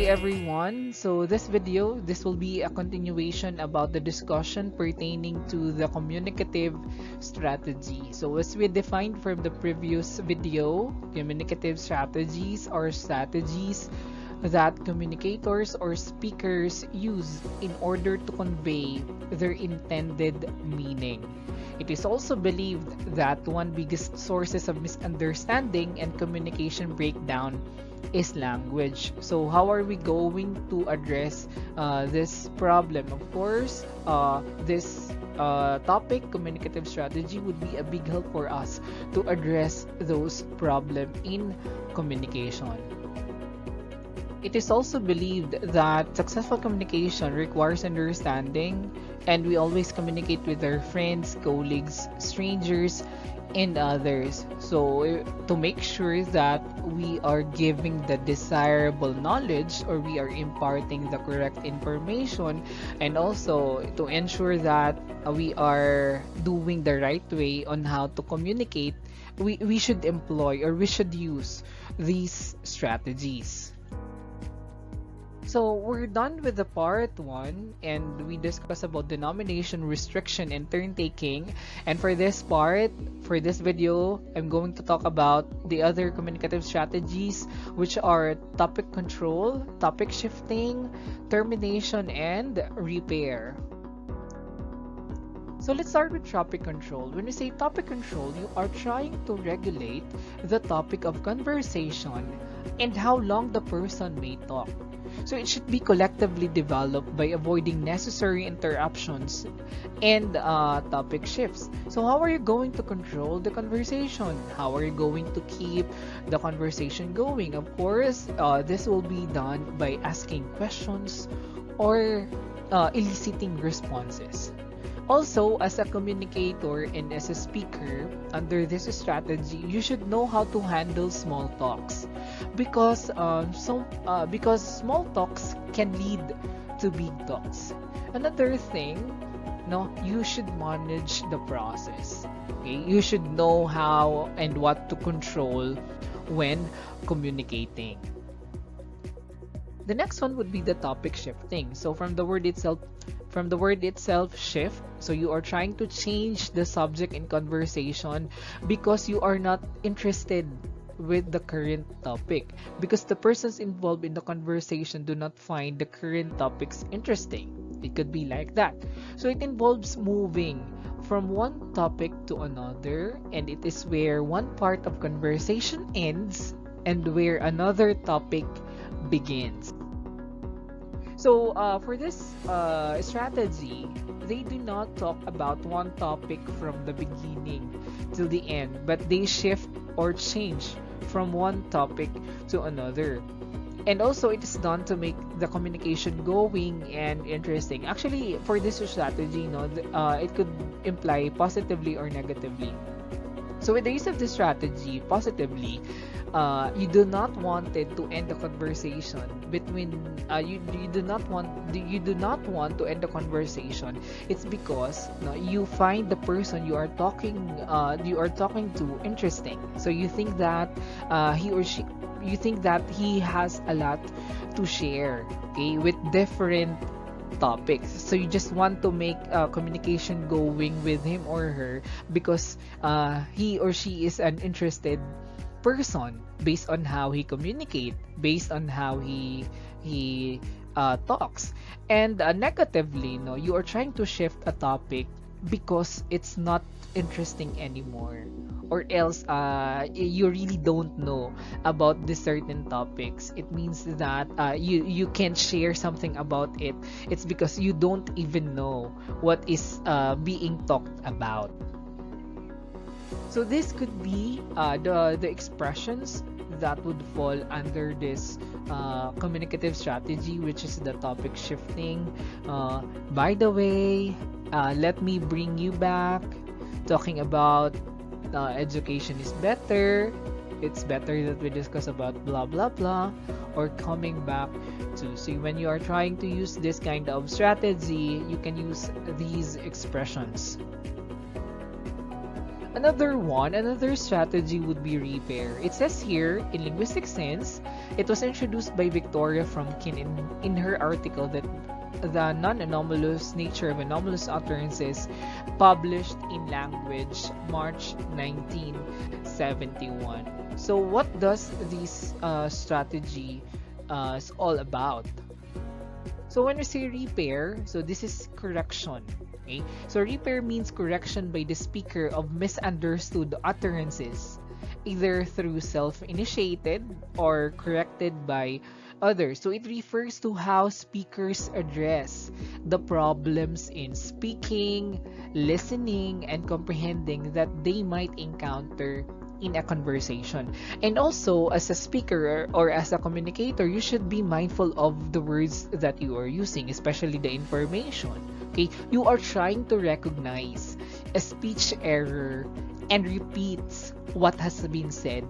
everyone. So this will be a continuation about the discussion pertaining to the communicative strategy. So as we defined from the previous video, communicative strategies are strategies that communicators or speakers use in order to convey their intended meaning. It is also believed that one biggest sources of misunderstanding and communication breakdown is language. So how are we going to address this problem? Of course, this topic, communicative strategy, would be a big help for us to address those problems in communication. It is also believed that successful communication requires understanding, and we always communicate with our friends, colleagues, strangers, and others. So, to make sure that we are giving the desirable knowledge or we are imparting the correct information, and also to ensure that we are doing the right way on how to communicate, we should employ or we should use these strategies. So we're done with the part 1 and we discuss about denomination, restriction, and turn taking. And for this video, I'm going to talk about the other communicative strategies, which are topic control, topic shifting, termination, and repair. So let's start with topic control. When we say topic control, you are trying to regulate the topic of conversation and how long the person may talk. So it should be collectively developed by avoiding necessary interruptions and topic shifts. So how are you going to control the conversation? How are you going to keep the conversation going? Of course, this will be done by asking questions or eliciting responses. Also, as a communicator and as a speaker, under this strategy, you should know how to handle small talks because small talks can lead to big talks. Another thing, you should manage the process. Okay, you should know how and what to control when communicating. The next one would be the topic shifting. So from the word itself, shift. So you are trying to change the subject in conversation because you are not interested with the current topic, because the persons involved in the conversation do not find the current topics interesting. It could be like that. So it involves moving from one topic to another, and it is where one part of conversation ends and where another topic begins. So for this strategy, they do not talk about one topic from the beginning till the end, but they shift or change from one topic to another. And also, it is done to make the communication going and interesting. Actually, for this strategy, it could imply positively or negatively. So with the use of this strategy positively, you do not want it to end the conversation between you do not want to end the conversation. It's because you find the person you are talking to interesting. So you think that he has a lot to share, okay, with different topics. So you just want to make communication going with him or her because he or she is an interested person based on how he communicate, based on how he talks. And negatively, you are trying to shift a topic because it's not interesting anymore, or else you really don't know about the certain topics. It means that you can't share something about it. It's because you don't even know what is being talked about. So this could be the expressions that would fall under this communicative strategy, which is the topic shifting. By the way, let me bring you back talking about education is better. It's better that we discuss about blah blah blah, or coming back to. So when you are trying to use this kind of strategy, you can use these expressions. Another strategy would be repair. It says here, in linguistic sense, it was introduced by Victoria Frumkin in her article that the non-anomalous nature of anomalous utterances, published in Language, March 1971. So what does this strategy is all about? So when we say repair, so this is correction. Okay? So repair means correction by the speaker of misunderstood utterances, either through self-initiated or corrected by others. So it refers to how speakers address the problems in speaking, listening, and comprehending that they might encounter in a conversation. And also, as a speaker or as a communicator, you should be mindful of the words that you are using, especially the information. Okay, you are trying to recognize a speech error and repeats what has been said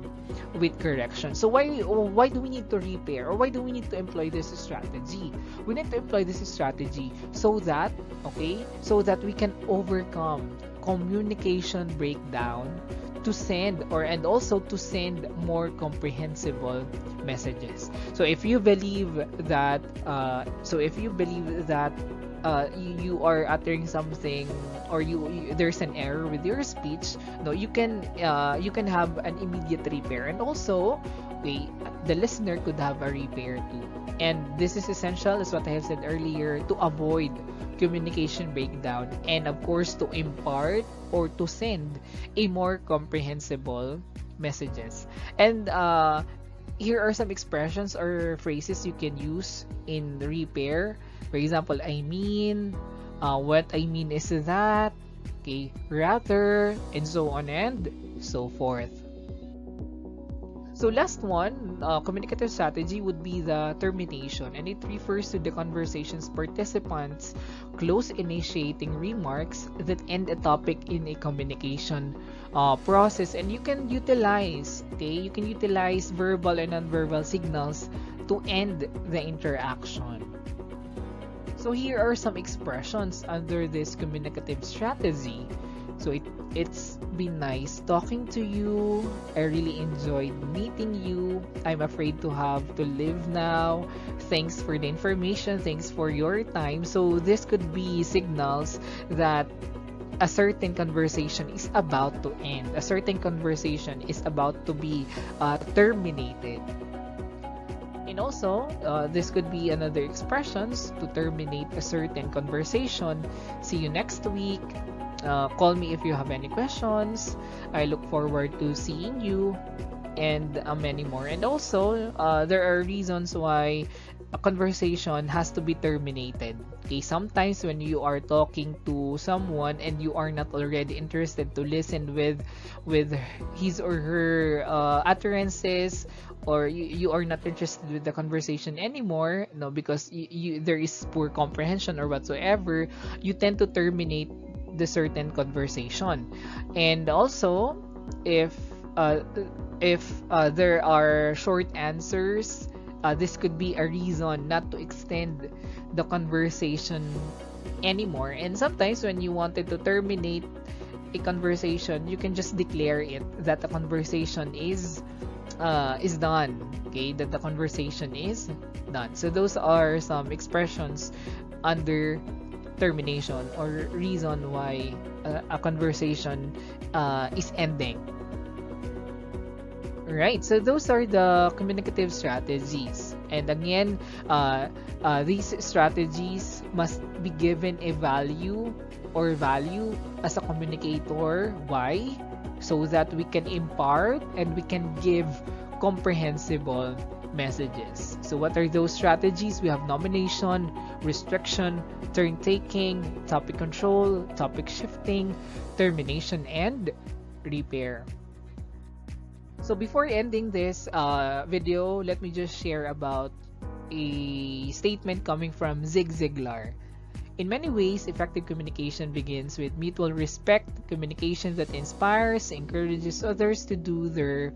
with correction. So why do we need to repair, or why do we need to employ this strategy? We need to employ this strategy so that we can overcome communication breakdown to send and also to send more comprehensible messages. So if you believe that you are uttering something, or there's an error with your speech, no, you can have an immediate repair, and also the listener could have a repair too. And this is essential, as what I have said earlier, to avoid communication breakdown, and of course to impart or to send a more comprehensible messages. And here are some expressions or phrases you can use in repair. For example, I mean, what I mean is that, okay, rather, and so on and so forth. So last one, communicative strategy would be the termination, and it refers to the conversation's participants' close initiating remarks that end a topic in a communication process. And you can utilize verbal and nonverbal signals to end the interaction. So here are some expressions under this communicative strategy. So it's been nice talking to you. I really enjoyed meeting you. I'm afraid to have to leave now. Thanks for the information. Thanks for your time. So this could be signals that a certain conversation is about to end. A certain conversation is about to be terminated. And also, this could be another expressions to terminate a certain conversation. See you next week. Call me if you have any questions. I look forward to seeing you, and many more. And also, there are reasons why a conversation has to be terminated. Okay, sometimes when you are talking to someone and you are not already interested to listen with his or her utterances, or you are not interested with the conversation anymore, no, because there is poor comprehension or whatsoever, you tend to terminate the certain conversation. And also, if there are short answers, this could be a reason not to extend the conversation anymore. And sometimes when you wanted to terminate a conversation, you can just declare it that the conversation is done. Okay, that the conversation is done. So those are some expressions under termination, or reason why a conversation is ending. Right, so those are the communicative strategies. And again, these strategies must be given a value as a communicator. Why? So that we can impart and we can give comprehensible messages. So what are those strategies? We have nomination, restriction, turn taking, topic control, topic shifting, termination, and repair. So before ending this video, let me just share about a statement coming from Zig Ziglar. In many ways, effective communication begins with mutual respect, communication that inspires, encourages others to do their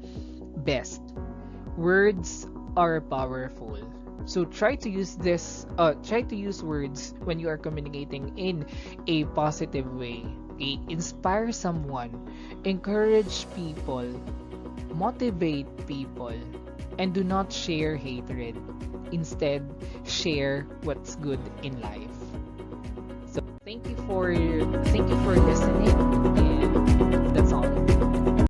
best. Words are powerful. So try to use words when you are communicating in a positive way. Okay? Inspire someone, encourage people, motivate people, and do not share hatred. Instead, share what's good in life. So thank you for listening, and